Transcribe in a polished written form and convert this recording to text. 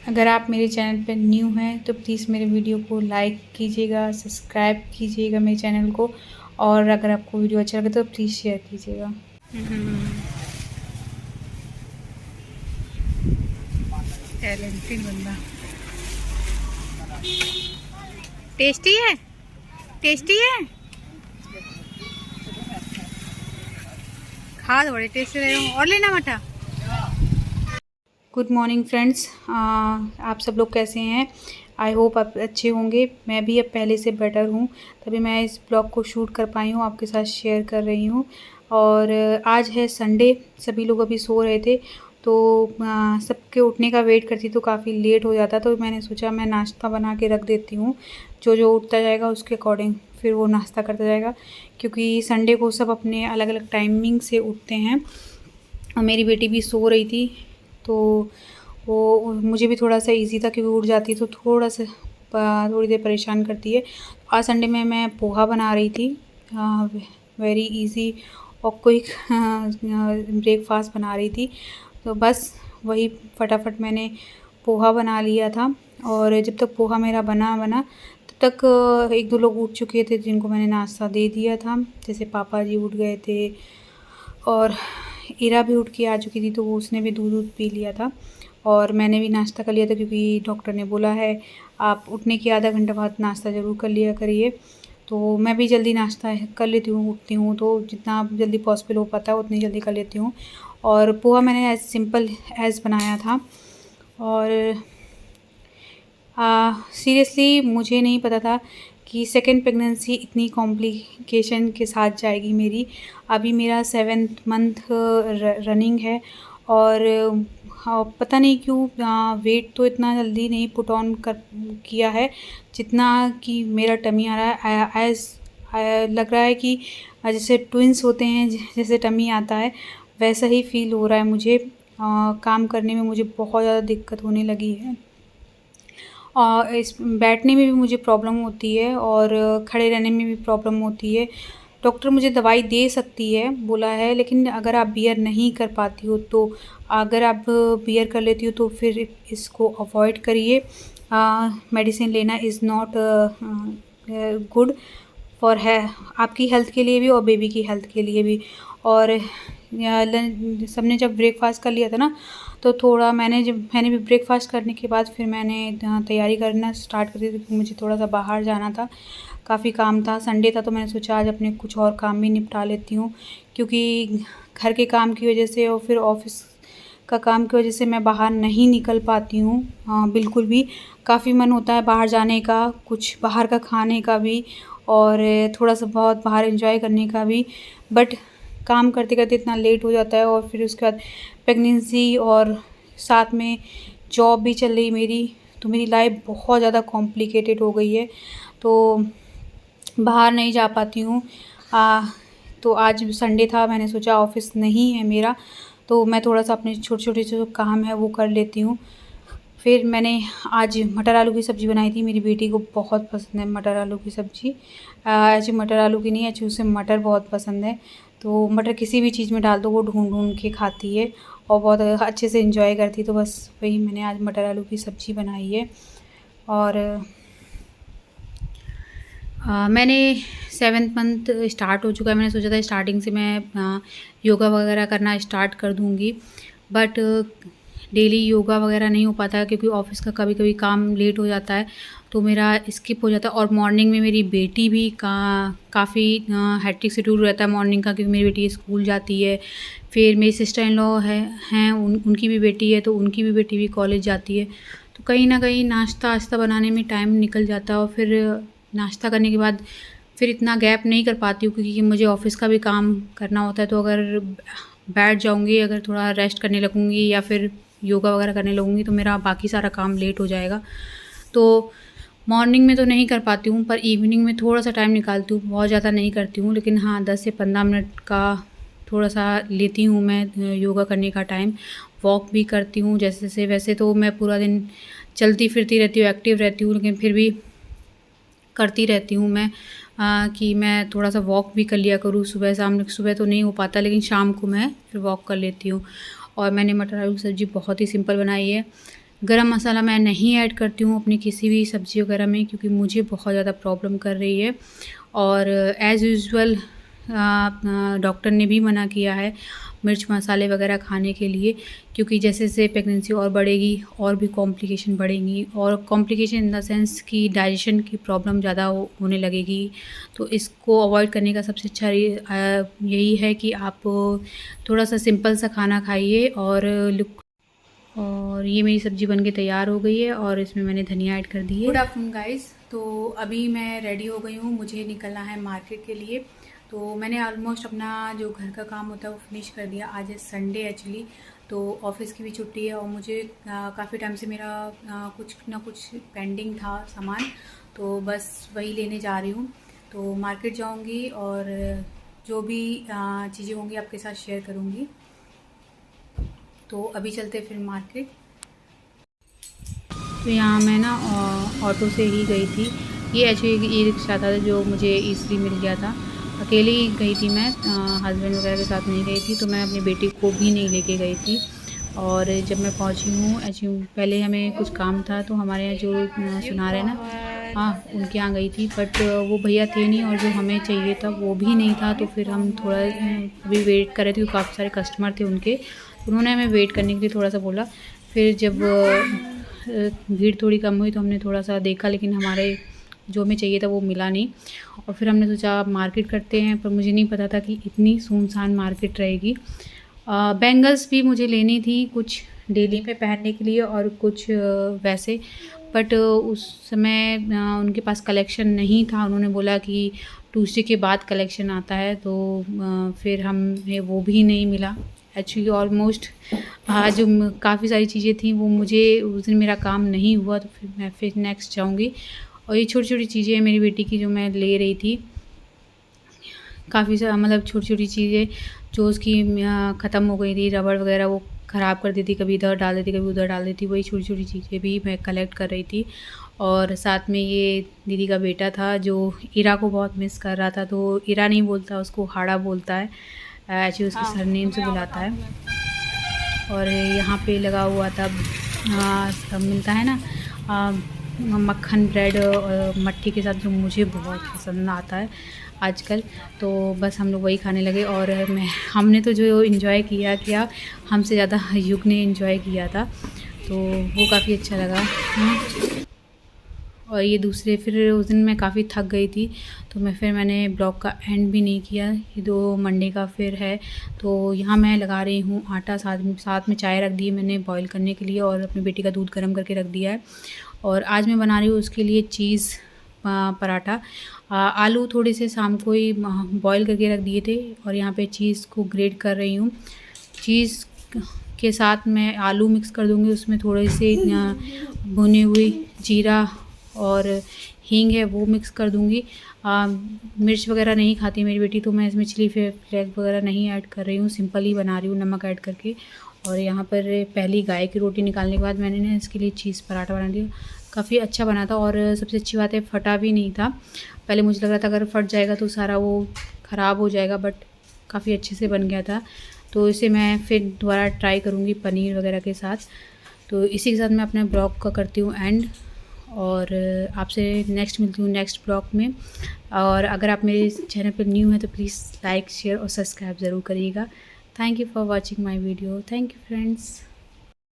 अगर आप मेरे चैनल पर न्यू हैं तो प्लीज़ मेरे वीडियो को लाइक कीजिएगा, सब्सक्राइब कीजिएगा मेरे चैनल को, और अगर आपको वीडियो अच्छा लगे तो प्लीज़ शेयर कीजिएगा। टैलेंटेड बंदा। टेस्टी है, टेस्टी है, खा तो बड़े टेस्टी रहेगा। और लेना मठा। गुड मॉर्निंग फ्रेंड्स, आप सब लोग कैसे हैं? आई होप आप अच्छे होंगे। मैं भी अब पहले से बेटर हूँ, तभी मैं इस ब्लॉग को शूट कर पाई हूँ, आपके साथ शेयर कर रही हूँ। और आज है संडे, सभी लोग अभी सो रहे थे, तो सबके उठने का वेट करती तो काफ़ी लेट हो जाता, तो मैंने सोचा मैं नाश्ता बना के रख देती हूँ। जो जो उठता जाएगा उसके अकॉर्डिंग फिर वो नाश्ता करता जाएगा, क्योंकि संडे को सब अपने अलग अलग टाइमिंग से उठते हैं। और मेरी बेटी भी सो रही थी, तो वो मुझे भी थोड़ा सा इजी था, क्योंकि उठ जाती तो थोड़ा सा थोड़ी देर परेशान करती है। आज संडे में मैं पोहा बना रही थी, वेरी इजी और क्विक ब्रेकफास्ट बना रही थी। तो बस वही फटाफट मैंने पोहा बना लिया था, और जब तक पोहा मेरा बना तब तक एक दो लोग उठ चुके थे जिनको मैंने नाश्ता दे दिया था। जैसे पापा जी उठ गए थे, और इरा भी उठ के आ चुकी थी, तो वो उसने भी दूध पी लिया था, और मैंने भी नाश्ता कर लिया था, क्योंकि डॉक्टर ने बोला है आप उठने के आधा घंटा बाद नाश्ता ज़रूर कर लिया करिए। तो मैं भी जल्दी नाश्ता कर लेती हूँ, उठती हूँ तो जितना जल्दी पॉसिबल हो पाता है उतनी जल्दी कर लेती हूँ। और पोहा मैंने एज सिंपल एज़ बनाया था, और सीरियसली मुझे नहीं पता था कि सेकेंड प्रेगनेंसी इतनी कॉम्प्लिकेशन के साथ जाएगी मेरी। अभी मेरा 7th मंथ रनिंग है, और पता नहीं क्यों वेट तो इतना जल्दी नहीं पुट ऑन कर किया है जितना कि मेरा टमी आ रहा है। एज लग रहा है कि जैसे ट्विंस होते हैं, जैसे टमी आता है वैसा ही फील हो रहा है मुझे। काम करने में मुझे बहुत ज़्यादा दिक्कत होने लगी है, और इस बैठने में भी मुझे प्रॉब्लम होती है, और खड़े रहने में भी प्रॉब्लम होती है। डॉक्टर मुझे दवाई दे सकती है बोला है, लेकिन अगर आप बियर नहीं कर पाती हो, तो अगर आप बियर कर लेती हो तो फिर इसको अवॉइड करिए। मेडिसिन लेना इज़ नॉट गुड फॉर है, आपकी हेल्थ के लिए भी और बेबी की हेल्थ के लिए भी। और सबने जब ब्रेकफास्ट कर लिया था ना, तो थोड़ा मैंने भी ब्रेकफास्ट करने के बाद फिर मैंने तैयारी करना स्टार्ट कर दी, क्योंकि मुझे थोड़ा सा बाहर जाना था, काफ़ी काम था। संडे था तो मैंने सोचा आज अपने कुछ और काम भी निपटा लेती हूँ, क्योंकि घर के काम की वजह से और फिर ऑफिस का काम की वजह से मैं बाहर नहीं निकल पाती हूँ। बिल्कुल भी काफ़ी मन होता है बाहर जाने का, कुछ बाहर का खाने का भी, और थोड़ा सा बहुत बाहर एंजॉय करने का भी, बट काम करते करते इतना लेट हो जाता है। और फिर उसके बाद प्रेगनेंसी और साथ में जॉब भी चल रही मेरी, तो मेरी लाइफ बहुत ज़्यादा कॉम्प्लिकेटेड हो गई है, तो बाहर नहीं जा पाती हूँ। तो आज संडे था, मैंने सोचा ऑफिस नहीं है मेरा, तो मैं थोड़ा सा अपने छोटे छोटे जो काम है वो कर लेती हूँ। फिर मैंने आज मटर आलू की सब्ज़ी बनाई थी, मेरी बेटी को बहुत पसंद है मटर आलू की सब्ज़ी। एक्चुअली मटर आलू की नहीं, एक्चुअली उसे मटर बहुत पसंद है, तो मटर किसी भी चीज़ में डाल दो वो ढूंढ ढूंढ के खाती है, और बहुत अच्छे से इंजॉय करती है। तो बस वही मैंने आज मटर आलू की सब्ज़ी बनाई है। और मैंने 7th मंथ स्टार्ट हो चुका है, मैंने सोचा था स्टार्टिंग से मैं योगा वगैरह करना स्टार्ट कर दूँगी, बट डेली योगा वगैरह नहीं हो पाता है, क्योंकि ऑफ़िस का कभी कभी काम लेट हो जाता है, तो मेरा स्किप हो जाता है। और मॉर्निंग में मेरी बेटी भी काफ़ी हेक्टिक शेड्यूल रहता है मॉर्निंग का, क्योंकि मेरी बेटी स्कूल जाती है। फिर मेरी सिस्टर इन लॉ हैं उनकी भी बेटी है, तो उनकी भी बेटी भी कॉलेज जाती है, तो कहीं ना कहीं नाश्ता वाश्ता बनाने में टाइम निकल जाता है। और फिर नाश्ता करने के बाद फिर इतना गैप नहीं कर पाती हूँ, क्योंकि मुझे ऑफ़िस का भी काम करना होता है, तो अगर बैठ जाऊँगी, अगर थोड़ा रेस्ट करने लगूँगी या फिर योगा वगैरह करने लगूँगी, तो मेरा बाकी सारा काम लेट हो जाएगा। तो मॉर्निंग में तो नहीं कर पाती हूँ, पर इवनिंग में थोड़ा सा टाइम निकालती हूँ, बहुत ज़्यादा नहीं करती हूँ, लेकिन हाँ 10 से 15 मिनट का थोड़ा सा लेती हूँ मैं योगा करने का टाइम। वॉक भी करती हूँ जैसे से, वैसे तो मैं पूरा दिन चलती फिरती रहती हूँ, एक्टिव रहती हूँ, लेकिन फिर भी करती रहती हूँ मैं कि मैं थोड़ा सा वॉक भी कर लिया करूँ सुबह शाम। सुबह तो नहीं हो पाता, लेकिन शाम को मैं फिर वॉक कर लेती हूँ। और मैंने मटर आलू की सब्ज़ी बहुत ही सिंपल बनाई है, गरम मसाला मैं नहीं ऐड करती हूँ अपनी किसी भी सब्ज़ी वगैरह में, क्योंकि मुझे बहुत ज़्यादा प्रॉब्लम कर रही है। और एज़ यूजुअल डॉक्टर ने भी मना किया है मिर्च मसाले वगैरह खाने के लिए, क्योंकि जैसे जैसे प्रेगनेंसी और बढ़ेगी और भी कॉम्प्लिकेशन बढ़ेंगी, और कॉम्प्लिकेशन इन द सेंस कि डाइजेशन की प्रॉब्लम ज़्यादा होने लगेगी। तो इसको अवॉइड करने का सबसे अच्छा यही है कि आप थोड़ा सा सिंपल सा खाना खाइए। और ये मेरी सब्ज़ी बनके तैयार हो गई है और इसमें मैंने धनिया ऐड कर दी है। Good afternoon guys. तो अभी मैं रेडी हो गई हूँ, मुझे निकलना है मार्केट के लिए। तो मैंने ऑलमोस्ट अपना जो घर का काम होता है वो फिनिश कर दिया। आज है संडे एक्चुअली, तो ऑफिस की भी छुट्टी है और मुझे काफ़ी टाइम से मेरा कुछ ना कुछ पेंडिंग था सामान, तो बस वही लेने जा रही हूँ। तो मार्केट जाऊँगी और जो भी चीज़ें होंगी आपके साथ शेयर करूँगी। तो अभी चलते फिर मार्केट। तो यहाँ मैं ना ऑटो से ही गई थी। ये एक्चुअली ई रिक्शा था जो मुझे ईज़िली मिल गया था। अकेली ही गई थी मैं, हस्बैंड वगैरह के साथ नहीं गई थी, तो मैं अपनी बेटी को भी नहीं लेके गई थी। और जब मैं पहुँची हूँ एक्चुअली पहले हमें कुछ काम था, तो हमारे यहाँ जो सुनार है ना, हाँ उनके यहाँ गई थी, बट वो भैया थे नहीं और जो हमें चाहिए था वो भी नहीं था। तो फिर हम थोड़ा अभी वेट कर रहे थे, काफ़ी सारे कस्टमर थे उनके, उन्होंने हमें वेट करने के लिए थोड़ा सा बोला। फिर जब भीड़ थोड़ी कम हुई तो हमने थोड़ा सा देखा, लेकिन हमारे जो हमें चाहिए था वो मिला नहीं। और फिर हमने सोचा मार्केट करते हैं, पर मुझे नहीं पता था कि इतनी सुनसान मार्केट रहेगी। बैंगल्स भी मुझे लेनी थी, कुछ डेली पे पहनने के लिए और कुछ वैसे, बट उस समय उनके पास कलेक्शन नहीं था। उन्होंने बोला कि ट्यूसडे के बाद कलेक्शन आता है, तो फिर हमें वो भी नहीं मिला। एक्चुअली ऑलमोस्ट आज काफ़ी सारी चीज़ें थी, वो मुझे उस दिन मेरा काम नहीं हुआ, तो फिर मैं फिर नेक्स्ट जाऊँगी। और ये छोटी छोटी चीज़ें हैं मेरी बेटी की जो मैं ले रही थी, काफ़ी सारा मतलब छोटी छोटी चीज़ें जो उसकी ख़त्म हो गई थी, रबड़ वगैरह वो ख़राब कर देती, कभी इधर डाल देती कभी उधर डाल देती, वही छोटी छोटी चीज़ें भी मैं कलेक्ट कर रही थी। और साथ में ये दीदी का बेटा था जो इरा को बहुत मिस कर रहा था, तो इरा नहीं बोलता उसको हाड़ा बोलता है, एक्चुअली उसके सरनेम से बुलाता है। और यहाँ पे लगा हुआ था मिलता है ना मक्खन ब्रेड मट्ठी के साथ, जो मुझे बहुत पसंद आता है आजकल। तो बस हम लोग वही खाने लगे। और हमने तो जो इन्जॉय किया हमसे ज़्यादा युग ने इन्जॉय किया था, तो वो काफ़ी अच्छा लगा। और ये दूसरे फिर उस दिन मैं काफ़ी थक गई थी, तो मैंने ब्लॉग का एंड भी नहीं किया। ये 2 मंडे का फिर है। तो यहाँ मैं लगा रही हूँ आटा, साथ में चाय रख दी है मैंने बॉईल करने के लिए, और अपनी बेटी का दूध गर्म करके रख दिया है। और आज मैं बना रही हूँ उसके लिए चीज़ पराठा। आलू थोड़े से शाम को ही बॉईल करके रख दिए थे, और यहाँ पे चीज़ को ग्रेट कर रही हूँ। चीज़ के साथ मैं आलू मिक्स कर दूँगी, उसमें थोड़े से भुने हुए जीरा और हींग है वो मिक्स कर दूँगी। मिर्च वगैरह नहीं खाती मेरी बेटी, तो मैं इसमें चिली फ्लेक्स वगैरह नहीं ऐड कर रही हूँ, सिंपल ही बना रही हूँ नमक ऐड करके। और यहाँ पर पहली गाय की रोटी निकालने के बाद मैंने ना इसके लिए चीज़ पराठा बना दिया। काफ़ी अच्छा बना था, और सबसे अच्छी बात है फटा भी नहीं था। पहले मुझे लग रहा था अगर फट जाएगा तो सारा वो ख़राब हो जाएगा, बट काफ़ी अच्छे से बन गया था। तो इसे मैं फिर दोबारा ट्राई करूँगी पनीर वगैरह के साथ। तो इसी के साथ मैं अपने ब्लॉग का करती हूँ एंड, और आपसे नेक्स्ट मिलती हूँ नेक्स्ट ब्लॉग में। और अगर आप मेरे चैनल पर न्यू हैं तो प्लीज़ लाइक शेयर और सब्सक्राइब ज़रूर करिएगा। Thank you for watching my video. Thank you friends.